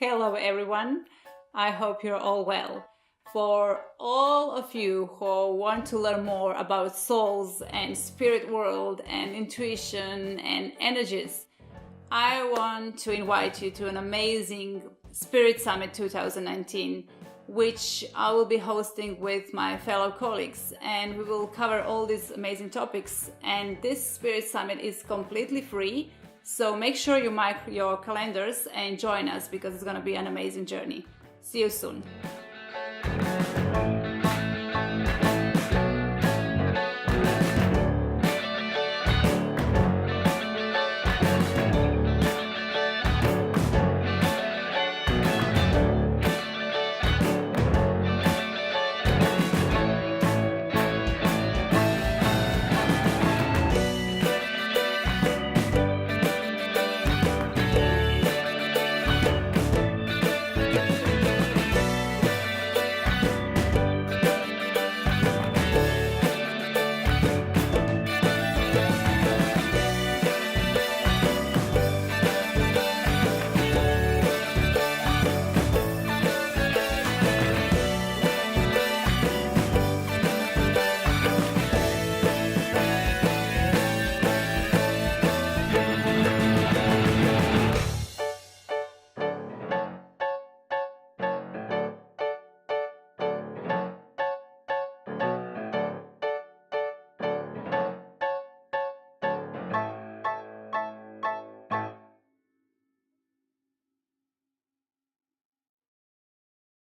Hello everyone, I hope you're all well. For all of you who want to learn more about souls and spirit world and intuition and energies, I want to invite you to an amazing Spirit Summit 2019, which I will be hosting with my fellow colleagues, and we will cover all these amazing topics. And this Spirit Summit is completely free, so make sure you mark your calendars and join us because it's going to be an amazing journey. See you soon.